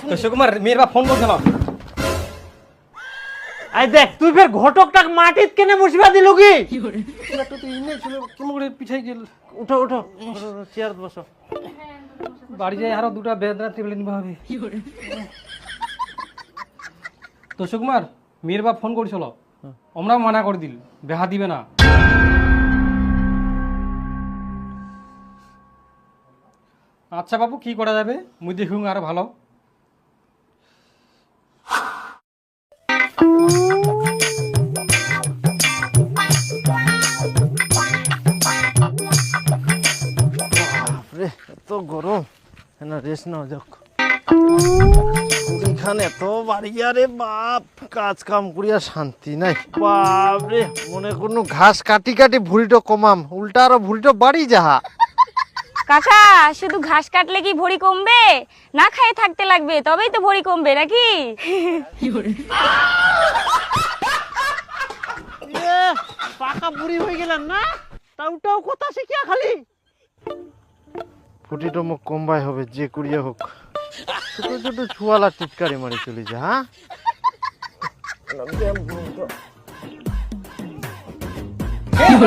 তো সুকুমার মেয়ের বাপ ফোন করছিল। আই দেখ তুই ফের ঘটকটাক মাটিত কেনে বসিবা দিল কি? একটা তো ইনে ছিল কেমন করে পিছাই গেল। উঠো উঠো চেয়ার বসো। বাড়ি যাই আরো দুটা বেদনা টেবিলে নিবা হবে। তো সুকুমার মেয়ের বাপ ফোন করছিল, আমরা মানা করে দিল, বেহা দিবে না। আচ্ছা বাবু কি করা যাবে, মুই দেখুন আর ভালো। এত গরম না, রেস্ট নাও যাক। এখানে এত বাড়িয়া রে বাপ, কাজ কাম করিয়া শান্তি নাই বাপ রে। মনে কোনো ঘাস কাটি কাটি ভুড়িটো কমাম, উল্টা আরো ভুড়িটো বাড়ি যাহা। কাকা শুধু ঘাস কাটলে কি ভরি কমবে? না খেয়ে থাকতে লাগবে, তবেই তো ভরি কমবে নাকি? পাকা বুড়ি হয়ে গেলেন না, তাওটাও কথা শিখিয়া খালি। ফুটিটো মুখ কমবাই হবে যে করিয়া হোক। ছোট ছোট ছুয়ালা টিটকারি মারি চলে যা। হ্যাঁ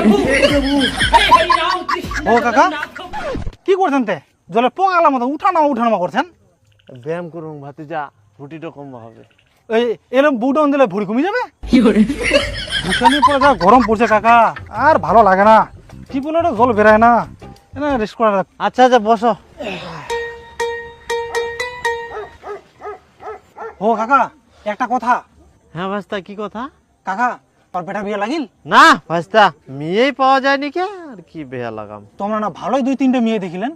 ও কাকা কি করছেন তে? জলে পোঙালা মতো উঠানামা করছেন। ব্যায়াম করুন ভাতিজা, ফুটিটো কমবা হবে। এই এরকম বুটন দিলে ভুড়ি কমে যাবে। ভূষণের পরে যা গরম পড়ছে কাকা, আর ভালো লাগে না। কি বলে ওটা জল বেরায় না, রেস্ট করা। আচ্ছা আচ্ছা বসো। ও কাকা একটা কথা। হ্যাঁ ভাস্তা কি কথা? কাকা তোর বেটা বিয়ে লাগিল? না ভাস্তা, মেয়েই পাওয়া যায়নি কে, আর কি বেয়া লাগাম। তোমরা না ভালোই 2-3টে মেয়ে দেখিলেন,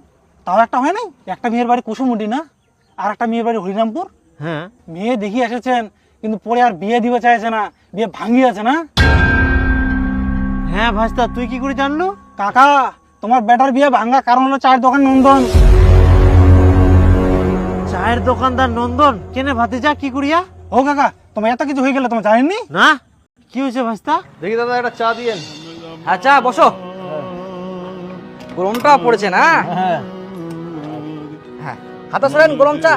তাও একটা হয় নাই? একটা মেয়ের বাড়ি কুসুমুটি না, আর একটা মেয়ের বাড়ি হরিরামপুর। হ্যাঁ মেয়ে দেখিয়ে এসেছেন, কিন্তু পরে আর বিয়ে দিবে চাইছে না, বিয়ে ভাঙিয়েছে না। হ্যাঁ ভাস্তা, তুই কি করে জানলু? কাকা তোমার বেটার বিয়ে ভাঙা কারণ হলো চায়ের দোকান নন্দন। চায়ের দোকানদার নন্দন কেনে ভাতিজা কি করিয়া? ও কাকা তোমার এত কিছু হয়ে গেলে তোমার জানেননি? না কি হয়েছে ভাস্তা? দেখি দাদা একটা চা দিয়েন। আচ্ছা বসো, গরমটা পড়েছে না। হ্যাঁ হাতে সরেন, গরম চা।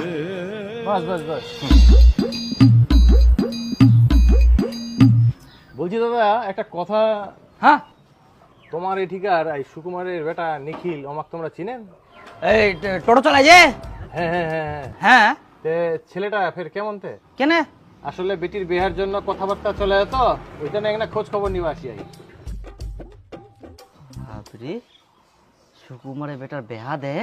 বাস বাস বাস। বলছি দাদা একটা কথা। হ্যাঁ তোমার এই ঠিকার এই সুকুমারের বেটা নিখিল, আমাকে তোমরা চিনেন? এই টোটো চালাই যে। হ্যাঁ হ্যাঁ হ্যাঁ হ্যাঁ। হ্যাঁ তে ছেলেটা ফের কেমন তে? কেনে? আসলে বেটির বিয়ার জন্য কথাবার্তা চলে যেত, ওই জন্য একটা খোঁজ খবর নিবা আসি। বাপরে সুকুমারের বেটার বেহা দে।